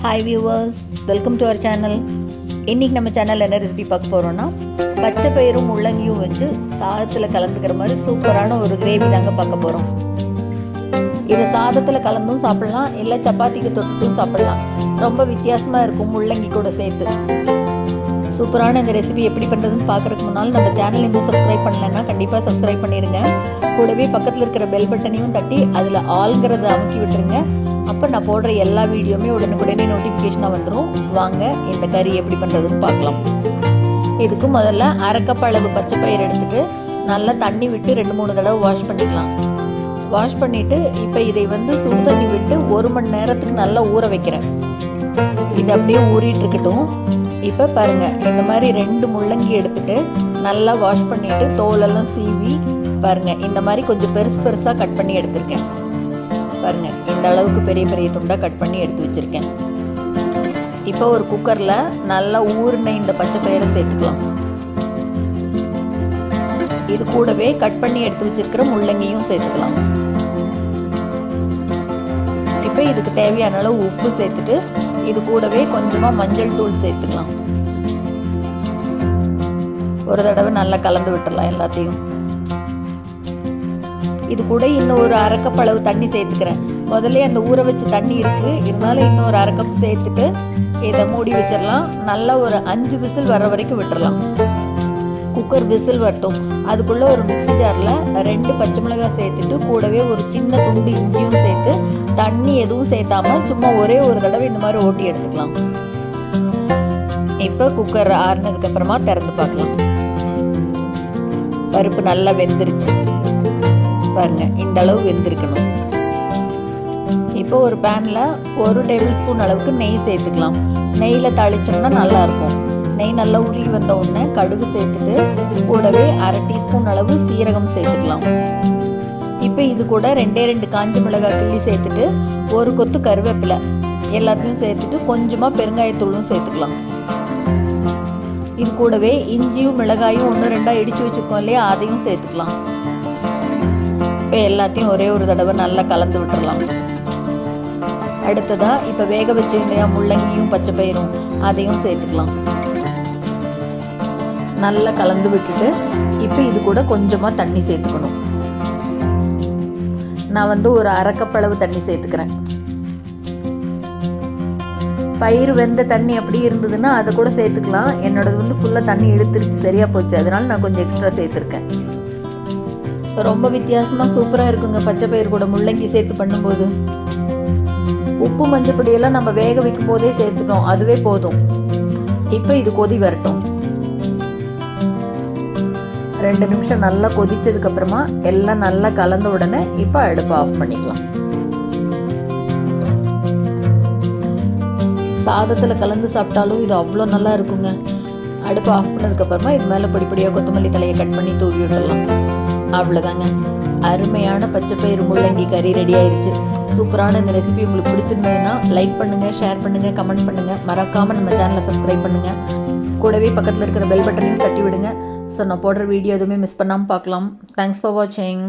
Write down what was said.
Hi viewers, welcome to our channel. இன்றைக்கி நம்ம சேனலில் என்ன ரெசிபி பார்க்க போகிறோன்னா, பச்சை பயிரும் முள்ளங்கியும் வச்சு சாதத்தில் கலந்துக்கிற மாதிரி சூப்பரான ஒரு கிரேவி தாங்க பார்க்க போகிறோம். இதை சாதத்தில் கலந்தும் சாப்பிட்லாம், இல்லை சப்பாத்திக்கு தொட்டுட்டும் சாப்பிட்லாம். ரொம்ப வித்தியாசமாக இருக்கும் முள்ளங்கி கூட சேர்த்து. சூப்பரான இந்த ரெசிபி எப்படி பண்ணுறதுன்னு பார்க்குறதுக்கு முன்னால் நம்ம சேனல் இன்னும் சப்ஸ்கிரைப் பண்ணலைன்னா கண்டிப்பாக சப்ஸ்கிரைப் பண்ணிடுங்க. கூடவே பக்கத்தில் இருக்கிற பெல் பட்டனையும் தட்டி அதில் ஆல்ங்கிறத அமுக்கி விட்டுருங்க. அப்போ நான் போடுற எல்லா வீடியோவுமே உடனுக்குடனே நோட்டிஃபிகேஷனாக வந்துடும். வாங்க இந்த கறி எப்படி பண்ணுறதுன்னு பார்க்கலாம். இதுக்கு முதல்ல அரை கப் அளவு பச்சை பயிர் எடுத்துகிட்டு நல்லா தண்ணி விட்டு 2-3 தடவை வாஷ் பண்ணிக்கலாம். வாஷ் பண்ணிவிட்டு இப்போ இதை சுடு தண்ணி விட்டு 1 மணி நேரத்துக்கு நல்லா ஊற வைக்கிறேன். இது அப்படியே ஊறிட்டு இருக்கட்டும். இப்போ பாருங்கள், இந்த மாதிரி 2 முள்ளங்கி எடுத்துகிட்டு நல்லா வாஷ் பண்ணிவிட்டு தோலெல்லாம் சீவி பாருங்கள், இந்த மாதிரி கொஞ்சம் பெருசாக கட் பண்ணி எடுத்திருக்கேன். பாருங்கள், இந்த அளவுக்கு பெரிய பெரிய துண்டாக கட் பண்ணி எடுத்து வச்சுருக்கேன். இப்போ ஒரு குக்கரில் நல்லா ஊறின இந்த பச்சை பயிரை சேர்த்துக்கலாம். இது கூடவே கட் பண்ணி எடுத்து வச்சிருக்கிற முள்ளங்கியும் சேர்த்துக்கலாம். இப்போ இதுக்கு தேவையான அளவு உப்பு சேர்த்துட்டு இது கூடவே கொஞ்சமாக மஞ்சள் தூள் சேர்த்துக்கலாம். ஒரு தடவை நல்லா கலந்து விட்டுடலாம் எல்லாத்தையும். இது கூட இன்னும் ஒரு அரை கப் அளவு தண்ணி சேர்த்துக்கிறேன். முதல்ல அந்த ஊற வச்ச தண்ணி இருக்குது, இருந்தாலும் இன்னும் ஒரு அரை கப் சேர்த்துட்டு இதை மூடி வச்சிடலாம். நல்லா ஒரு 5 விசில் வர வரைக்கும் விட்டுடலாம். குக்கர் விசில் வரட்டும். அதுக்குள்ளே ஒரு மிக்ஸி ஜாரில் 2 பச்சை மிளகாய் சேர்த்துட்டு கூடவே ஒரு சின்ன துண்டு இஞ்சியும் சேர்த்து தண்ணி எதுவும் சேர்த்தாமல் சும்மா ஒரே ஒரு தடவை இந்த மாதிரி ஓட்டி எடுத்துக்கலாம். இப்போ குக்கர் ஆறுனதுக்கப்புறமா திறந்து பார்க்கலாம். பருப்பு நல்லா வெந்துருச்சு பாருங்க, இந்த அளவு வெந்திருக்கணும். இப்போ ஒரு பேனில் 1 டேபிள் ஸ்பூன் அளவுக்கு நெய் சேர்த்துக்கலாம். நெய்யில் தாளிச்சோம்னா நல்லாயிருக்கும். நெய் நல்லா உருகி வந்த உடனே கடுகு சேர்த்துட்டு கூடவே அரை டீஸ்பூன் அளவு சீரகம் சேர்த்துக்கலாம். இப்போ இது கூட 2 காஞ்ச மிளகாய் கிள்ளி சேர்த்துட்டு ஒரு கொத்து கருவேப்பிலை எல்லாத்தையும் சேர்த்துட்டு கொஞ்சமாக பெருங்காயத்தூளும் சேர்த்துக்கலாம். இது கூடவே இஞ்சியும் மிளகாயும் 1-2 இடித்து வச்சுருக்கோம் இல்லையா, அதையும் சேர்த்துக்கலாம். இப்போ எல்லாத்தையும் ஒரே ஒரு தடவை நல்லா கலந்து விட்டுறலாம். அடுத்ததாக இப்போ வேக வச்சு இல்லையா முள்ளங்கியும் பச்சை பயிரும் அதையும் சேர்த்துக்கலாம். நல்லா கலந்து விட்டுட்டு இப்போ இது கூட கொஞ்சமாக தண்ணி சேர்த்துக்கணும். நான் ஒரு அரை கப் அளவு தண்ணி சேர்த்துக்கிறேன். பயிர் வெந்த தண்ணி அப்படி இருந்ததுன்னா அதை கூட சேர்த்துக்கலாம். என்னோடது ஃபுல்லாக தண்ணி இழுத்துருச்சு, சரியாக போச்சு. அதனால நான் கொஞ்சம் எக்ஸ்ட்ரா சேர்த்துருக்கேன். ரொம்ப வித்தியாசமாக சூப்பராக இருக்குங்க பச்சை பயிர் கூட முள்ளங்கி சேர்த்து பண்ணும்போது. உப்பு மஞ்சப்பொடியெல்லாம் நம்ம வேக வைக்கும் போதே சேர்த்துட்டோம், அதுவே போதும். இப்போ இது கொதி வரட்டும். 2 நிமிஷம் நல்லா கொதிச்சதுக்கு அப்புறமா எல்லாம் நல்லா கலந்த உடனே இப்போ அடுப்பை ஆஃப் பண்ணிக்கலாம். சாதத்தில் கலந்து சாப்பிட்டாலும் இது அவ்வளோ நல்லா இருக்குங்க. அடுப்பை ஆஃப் பண்ணதுக்கப்புறமா இது மேலே பொடியாக கொத்தமல்லி தலையை கட் பண்ணி தூவி விட்டுடலாம். அவ்வளோதாங்க, அருமையான பச்சை பயிறு முள்ளங்கி கறி ரெடி ஆயிடுச்சு. சூப்பரான இந்த ரெசிபி உங்களுக்கு பிடிச்சிருந்ததுன்னா லைக் பண்ணுங்கள், ஷேர் பண்ணுங்கள், கமெண்ட் பண்ணுங்கள். மறக்காமல் நம்ம சேனலை சப்ஸ்கிரைப் பண்ணுங்கள். கூடவே பக்கத்தில் இருக்கிற பெல் பட்டனையும் தட்டி விடுங்க. ஸோ நான் போடுற வீடியோ எதுவுமே மிஸ் பண்ணாமல் பார்க்கலாம். தேங்க்ஸ் ஃபார் வாட்சிங்.